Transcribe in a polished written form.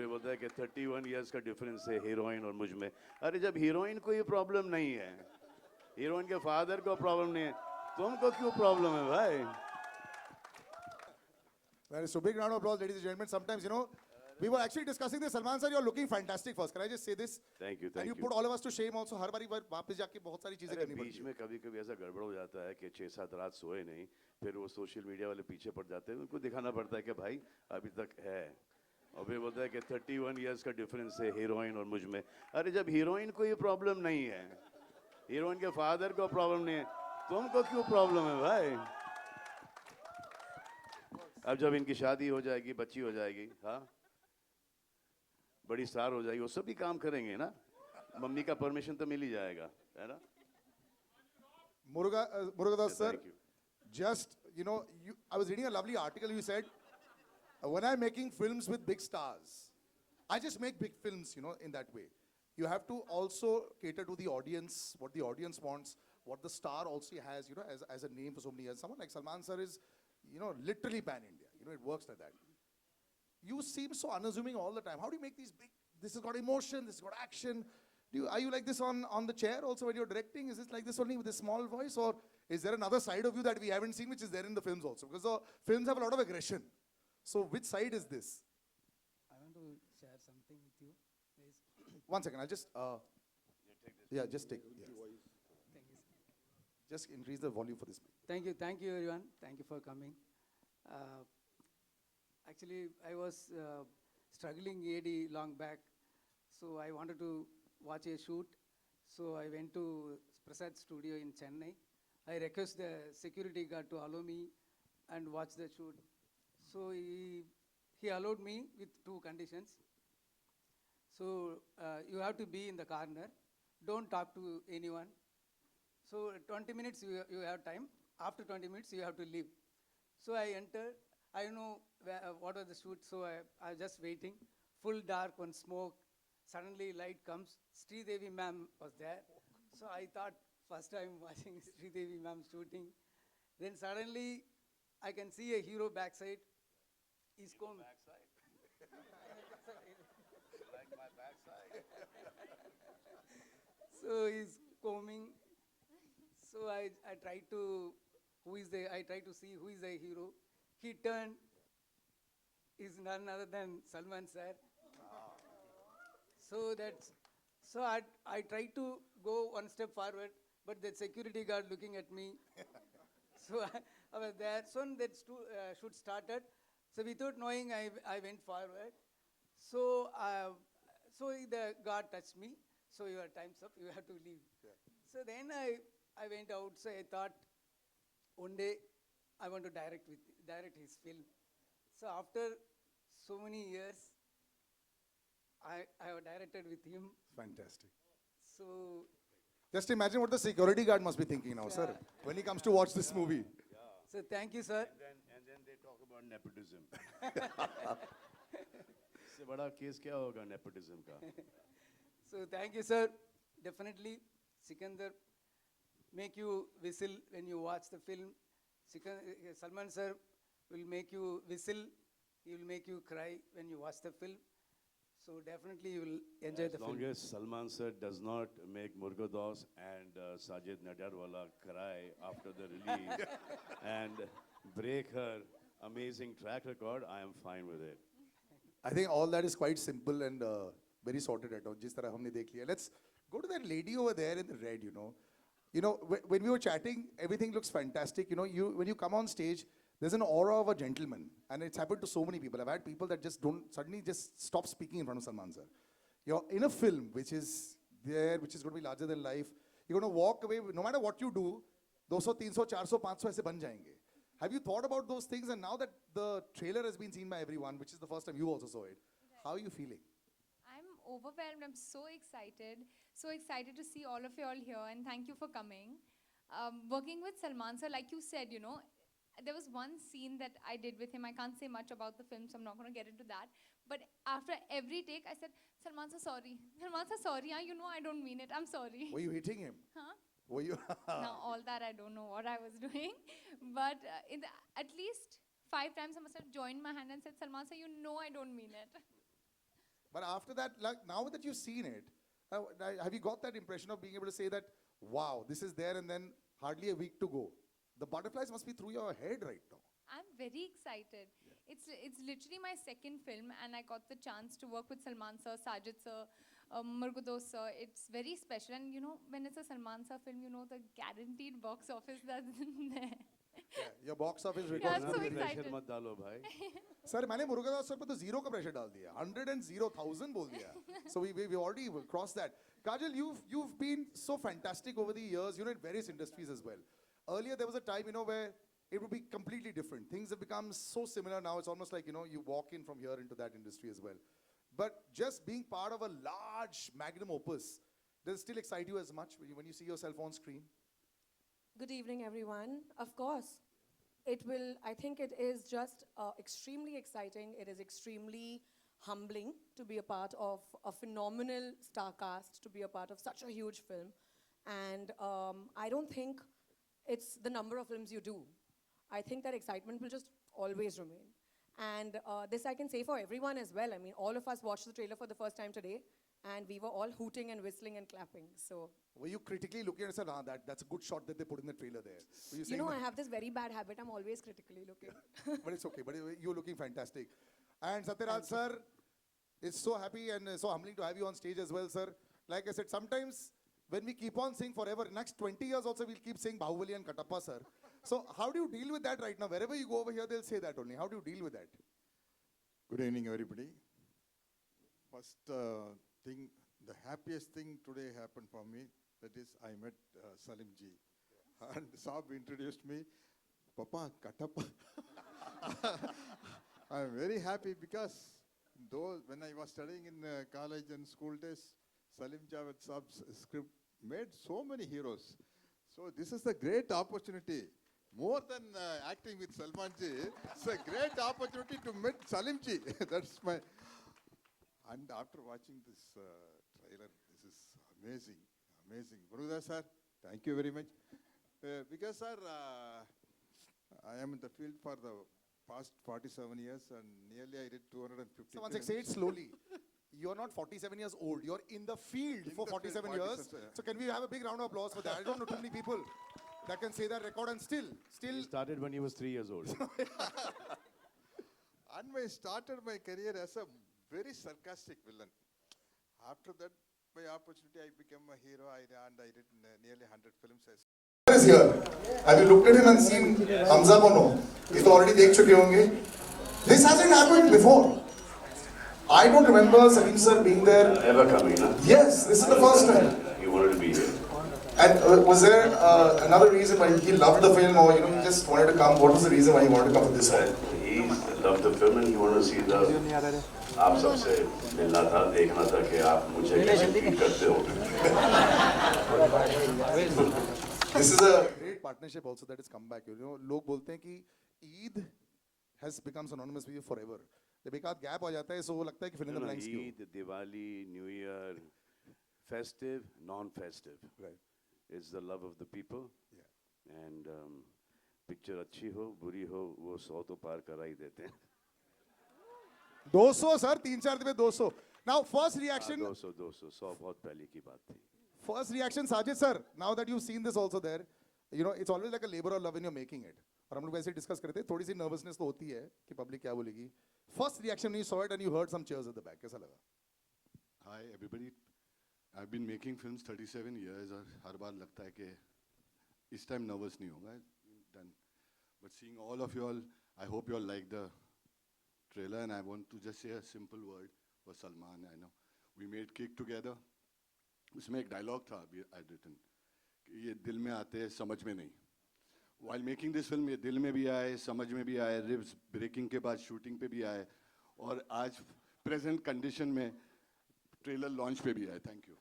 फिर बोलता है कि 31 ईयर्स का डिफरेंस है हीरोइन और मुझ में। अरे जब हीरोइन को ये प्रॉब्लम नहीं है, हीरोइन के फादर को प्रॉब्लम नहीं है, तुमको क्यों प्रॉब्लम है भाई? Well, so big round of applause, ladies and gentlemen. Sometimes, we were actually discussing this. Salman sir, you're looking fantastic first. Can I just say this? Thank you, And you thank you. put all of us to shame also. हर बारी वापस जाके बहुत सारी चीजें अरे करनी बीच पड़ती में है. कभी कभी ऐसा गड़बड़ हो जाता है कि 6-7 रात सोए नहीं, फिर वो सोशल मीडिया वाले पीछे पड़ जाते हैं, उनको दिखाना पड़ता है कि भाई अभी तक है। और फिर बोलता है कि 31 ईयर्स का डिफरेंस है हीरोइन और मुझ में। अरे जब हीरोइन को ये प्रॉब्लम नहीं है, हीरोइन के फादर को प्रॉब्लम नहीं है, तुमको क्यों प्रॉब्लम है भाई? अब जब इनकी शादी हो जाएगी, बच्ची हो जाएगी, हाँ, बड़ी स्टार हो जाएगी, वो सब भी काम करेंगे ना, मम्मी का परमिशन तो मिल ही जाएगा, है ना? Murugadas sir, Thank you. just, I was reading a lovely article. You said, when I'm making films with big stars, I just make big films, in that way. You have to also cater to the audience, what the audience wants, what the star also has, as a name for so many years. Someone like Salman sir is, literally pan-India. It works like that. You seem so unassuming all the time. How do you make these big, this has got emotion, this has got action? Are you like this on the chair also when you're directing? Is it like this only with a small voice? Or is there another side of you that we haven't seen which is there in the films also? Because the films have a lot of aggression. So which side is this? I want to share something with you, please. 1 second, I'll just, yeah, just take, yeah. Thank you. Just increase the volume for this. Thank you everyone. Thank you for coming. Actually, I was struggling AD long back, so I wanted to watch a shoot. So I went to Prasad studio in Chennai. I request the security guard to allow me and watch the shoot. So he allowed me with 2 conditions. So you have to be in the corner. Don't talk to anyone. So 20 minutes you have time. After 20 minutes you have to leave. So I entered. I know what was the shoot, so I was just waiting. Full dark, one smoke. Suddenly light comes. Sridevi ma'am was there. So I thought first time watching Sridevi ma'am shooting. Then suddenly I can see a hero backside. He's coming. Like my backside. So he's combing. So I tried to see who is the hero. He turned. Is none other than Salman sir. So I tried to go 1 step forward, but the security guard looking at me. So I was there. Soon that shoot started. So without knowing, I went forward. So the guard touched me. So your time's up. You have to leave. Yeah. So then I went out. So I thought one day I want to direct his film. So after so many years, I have directed with him. Fantastic. So Just imagine what the security guard must be thinking now, sir, when he comes to watch this movie. thank you, sir. And then they talk about nepotism. इससे बड़ा case क्या होगा nepotism का? So thank you, sir. Definitely, Sikandar make you whistle when you watch the film. Salman sir will make you whistle. He will make you cry when you watch the film. So definitely you will enjoy the As long film. as Salman sir does not make Murgadas and Sajid Nadyarwala cry after the release and break her amazing track record, I am fine with it. I think all that is quite simple and very sorted out. जिस तरह हमने देख लिया. Let's go to that lady over there in the red. When we were chatting, everything looks fantastic. When you come on stage, there's an aura of a gentleman, and it's happened to so many people. I've had people that just don't suddenly just stop speaking in front of Salman sir. You're in a film which is there, which is going to be larger than life. You're going to walk away, no matter what you do, 200, 300, 400, 500 ऐसे बन जाएंगे. Have you thought about those things? And now that the trailer has been seen by everyone, which is the first time you also saw it, how are you feeling? I'm overwhelmed. I'm so excited. So excited to see all of you all here, and thank you for coming. Working with Salman sir, like you said, there was one scene that I did with him. I can't say much about the film, so I'm not going to get into that. But after every take, I said, Salman sir, sorry. Salman sir, sorry. I don't mean it. I'm sorry. Were you hitting him? Huh? Were you? Now, all that, I don't know what I was doing. But at least 5 times, I must have joined my hand and said, Salman sir, I don't mean it. But after that, like now that you've seen it, have you got that impression of being able to say that, wow, this is there, and then hardly a week to go? The butterflies must be through your head right now. I'm very excited. It's literally my second film, and I got the chance to work with Salman sir, Sajid sir, Murgudos sir. It's very special, and you know, when it's a Salman sir film, you know the guaranteed box office that's in there. Yeah, your box office Yeah, records. so will be great. excited. Pressure मत डालो भाई. Sir, मैंने Murugadoss sir पे तो zero का pressure डाल दिया, 100,000 बोल दिया. So we already crossed that. Kajal, you've been so fantastic over the years, you know, in various industries as well. Earlier there was a time, you know, where it would be completely different. Things have become so similar now. It's almost like, you know, you walk in from here into that industry as well. But just being part of a large magnum opus, does it still excite you as much when you see yourself on screen? Good evening, everyone. Of course, it will, I think it is just extremely exciting. It is extremely humbling to be a part of a phenomenal star cast, to be a part of such a huge film. And I don't think it's the number of films you do. I think that excitement will just always remain. And this I can say for everyone as well. I mean, all of us watched the trailer for the first time today, and we were all hooting and whistling and clapping. So, Were you critically looking and said, ah, that's a good shot that they put in the trailer there? Were you you saying know, that? I have this very bad habit. I'm always critically looking. But it's okay. But you're looking fantastic. And Satyaraj sir, it's so happy and so humbling to have you on stage as well, sir. Like I said, sometimes when we keep on saying forever, next 20 years also we'll keep saying Bahubali and Katappa, sir. So how do you deal with that right now? Wherever you go over here, they'll say that only. How do you deal with that? Good evening, everybody. First thing, the happiest thing today happened for me, that is I met Salim ji. And Saab introduced me, Papa, Katappa. I'm very happy because though when I was studying in college and school days, Salim Javed Saab's script made so many heroes. So this is a great opportunity. More than acting with Salman ji, it's a great opportunity to meet Salim ji. That's my. And after watching this trailer, this is amazing, amazing. Murugadoss sir, thank you very much. Because sir, I am in the field for the past 47 years, and nearly I did 250. So once I say it slowly. You're not 47 years old. You're in the field In for the 47 field, years. 47, yeah. So can we have a big round of applause for that? I don't know too many people that can say that record and still. He started when he was 3 years old. And I started my career as a very sarcastic villain. After that, by opportunity, I became a hero. I did nearly 100 films. Is here. Have you looked at him and seen Hamza ko no? He's already dekh chuke honge. This hasn't happened before. I don't remember Salim sir being there. Ever coming, huh? Yes, this is the first time. He wanted to be here. And was there another reason why he loved the film, or you know he just wanted to come? What was the reason why he wanted to come to this film? He loved the film and he wanted to see the. आप सबसे मिलना था, देखना था कि आप मुझे कैसे ट्रीट करते हो. This is a great partnership also that has come back. You know, लोग बोलते हैं कि Eid has become synonymous with you forever. जब एक आध gap आ जाता है, so वो लगता है कि fill in the blanks क्यों? Eid, Diwali, New Year, festive, non-festive. Right. It's the love of the people. Yeah. And picture अच्छी हो, बुरी हो, वो 100 तो पार करा ही देते हैं. 200 sir, 3-4 दिन में 200. Now first reaction, 200, 100 बहुत पहले की बात थी. first reaction Sajid sir. Now that you've seen this also there, you know it's always like a labor of love when you're making it. और हम लोग वैसे डिस्कस करते हैं, थोड़ी सी nervousness तो होती है कि public क्या बोलेगी. First reaction when you saw it and you heard some cheers at the back, कैसा लगा? Hi everybody. I've been making films 37 years और हर बार लगता है कि इस time nervous नहीं होगा. Done. But seeing all of you all, I hope you all like the trailer, and I want to just say a simple word for Salman. I know we made Kick together. उसमें एक dialogue था अभी I'd written कि ये दिल में आते हैं समझ में नहीं. While making this film ये दिल में भी आए, समझ में भी आए, ribs breaking के बाद shooting पे भी आए, और आज present condition में trailer launch पे भी आए. Thank you.